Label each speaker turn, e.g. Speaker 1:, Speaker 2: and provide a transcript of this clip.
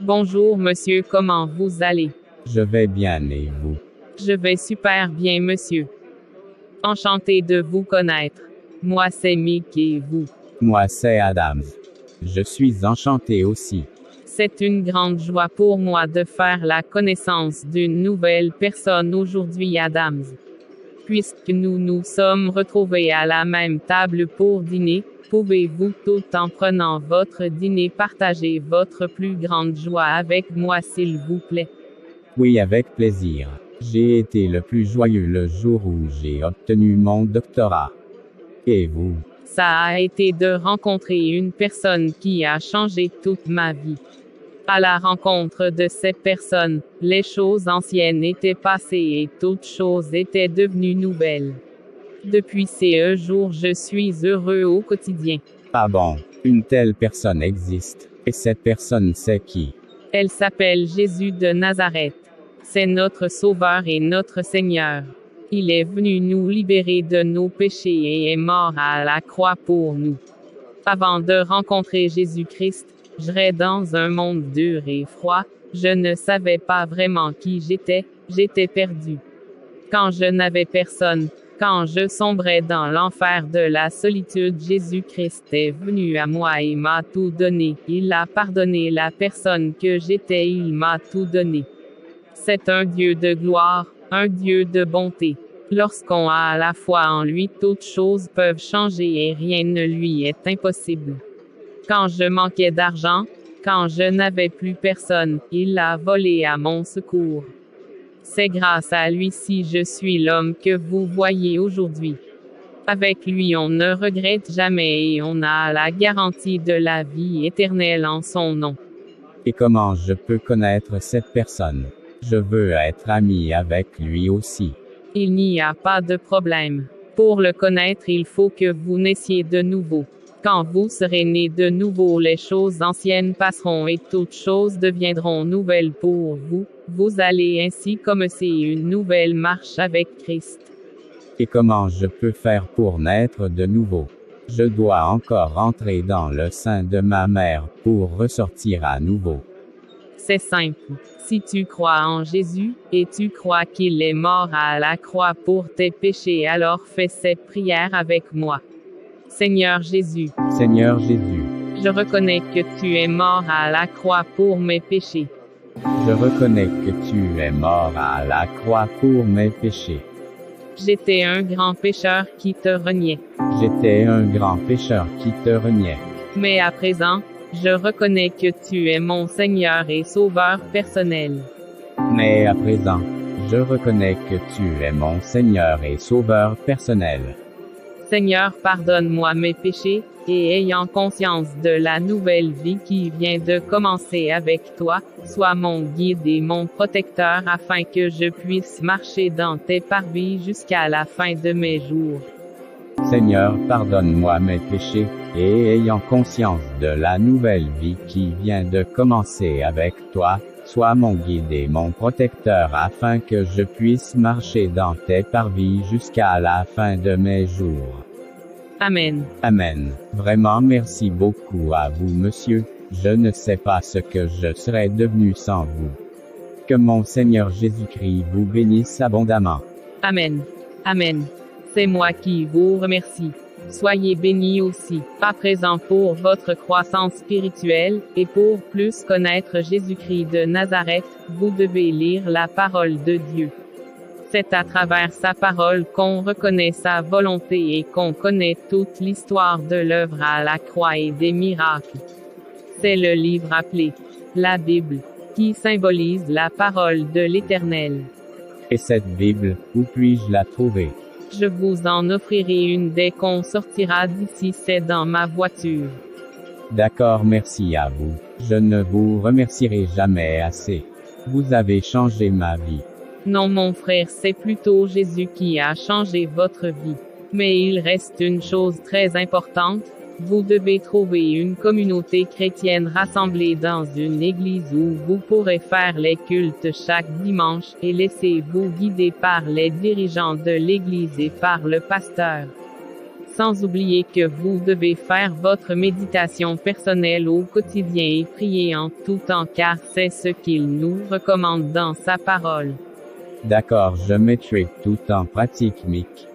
Speaker 1: Bonjour monsieur, comment vous allez?
Speaker 2: Je vais bien et vous?
Speaker 1: Je vais super bien monsieur. Enchanté de vous connaître. Moi c'est Mick et vous.
Speaker 2: Moi c'est Adams. Je suis enchanté aussi.
Speaker 1: C'est une grande joie pour moi de faire la connaissance d'une nouvelle personne aujourd'hui Adams. Puisque nous nous sommes retrouvés à la même table pour dîner, pouvez-vous tout en prenant votre dîner partager votre plus grande joie avec moi s'il vous plaît?
Speaker 2: Oui, avec plaisir. J'ai été le plus joyeux le jour où j'ai obtenu mon doctorat. Et vous?
Speaker 1: Ça a été de rencontrer une personne qui a changé toute ma vie. À la rencontre de cette personne, les choses anciennes étaient passées et toutes choses étaient devenues nouvelles. Depuis ces jours, je suis heureux au quotidien.
Speaker 2: Ah bon, une telle personne existe. Et cette personne c'est qui?
Speaker 1: Elle s'appelle Jésus de Nazareth. C'est notre Sauveur et notre Seigneur. Il est venu nous libérer de nos péchés et est mort à la croix pour nous. Avant de rencontrer Jésus-Christ, j'étais dans un monde dur et froid, je ne savais pas vraiment qui j'étais perdu. Quand je n'avais personne, quand je sombrais dans l'enfer de la solitude, Jésus-Christ est venu à moi et m'a tout donné. Il a pardonné la personne que j'étais, il m'a tout donné. C'est un Dieu de gloire, un Dieu de bonté. Lorsqu'on a la foi en lui, toutes choses peuvent changer et rien ne lui est impossible. Quand je manquais d'argent, quand je n'avais plus personne, il a volé à mon secours. C'est grâce à lui si je suis l'homme que vous voyez aujourd'hui. Avec lui on ne regrette jamais et on a la garantie de la vie éternelle en son nom.
Speaker 2: Et comment je peux connaître cette personne? Je veux être ami avec lui aussi.
Speaker 1: Il n'y a pas de problème. Pour le connaître, il faut que vous naissiez de nouveau. Quand vous serez né de nouveau, les choses anciennes passeront et toutes choses deviendront nouvelles pour vous. Vous allez ainsi commencer une nouvelle marche avec Christ.
Speaker 2: Et comment je peux faire pour naître de nouveau? Je dois encore entrer dans le sein de ma mère pour ressortir à nouveau.
Speaker 1: C'est simple. Si tu crois en Jésus, et tu crois qu'il est mort à la croix pour tes péchés, alors fais cette prière avec moi. Seigneur Jésus,
Speaker 2: Seigneur Jésus,
Speaker 1: je reconnais que tu es mort à la croix pour mes péchés.
Speaker 2: je reconnais que tu es mort à la croix pour mes péchés.
Speaker 1: J'étais un grand pécheur qui te reniait.
Speaker 2: J'étais un grand pécheur qui te reniait.
Speaker 1: Mais à présent, je reconnais que tu es mon Seigneur et Sauveur personnel.
Speaker 2: Mais à présent, je reconnais que tu es mon Seigneur et Sauveur personnel.
Speaker 1: Seigneur, pardonne-moi mes péchés, et ayant conscience de la nouvelle vie qui vient de commencer avec toi, sois mon guide et mon protecteur afin que je puisse marcher dans tes parvis jusqu'à la fin de mes jours.
Speaker 2: Seigneur, pardonne-moi mes péchés, et ayant conscience de la nouvelle vie qui vient de commencer avec toi, sois mon guide et mon protecteur afin que je puisse marcher dans tes parvis jusqu'à la fin de mes jours.
Speaker 1: Amen.
Speaker 2: Amen. Vraiment merci beaucoup à vous monsieur, je ne sais pas ce que je serais devenu sans vous. Que mon Seigneur Jésus-Christ vous bénisse abondamment.
Speaker 1: Amen. Amen. C'est moi qui vous remercie. Soyez bénis aussi, à présent pour votre croissance spirituelle, et pour plus connaître Jésus-Christ de Nazareth, vous devez lire la parole de Dieu. C'est à travers sa parole qu'on reconnaît sa volonté et qu'on connaît toute l'histoire de l'œuvre à la croix et des miracles. C'est le livre appelé la Bible, qui symbolise la parole de l'Éternel.
Speaker 2: Et cette Bible, où puis-je la trouver?
Speaker 1: Je vous en offrirai une dès qu'on sortira d'ici, c'est dans ma voiture.
Speaker 2: D'accord, merci à vous. Je ne vous remercierai jamais assez. Vous avez changé ma vie.
Speaker 1: Non mon frère, c'est plutôt Jésus qui a changé votre vie. Mais il reste une chose très importante, vous devez trouver une communauté chrétienne rassemblée dans une église où vous pourrez faire les cultes chaque dimanche, et laissez-vous guider par les dirigeants de l'église et par le pasteur. Sans oublier que vous devez faire votre méditation personnelle au quotidien et prier en tout temps car c'est ce qu'il nous recommande dans sa parole.
Speaker 2: D'accord, je mettrai tout en pratique, Mick.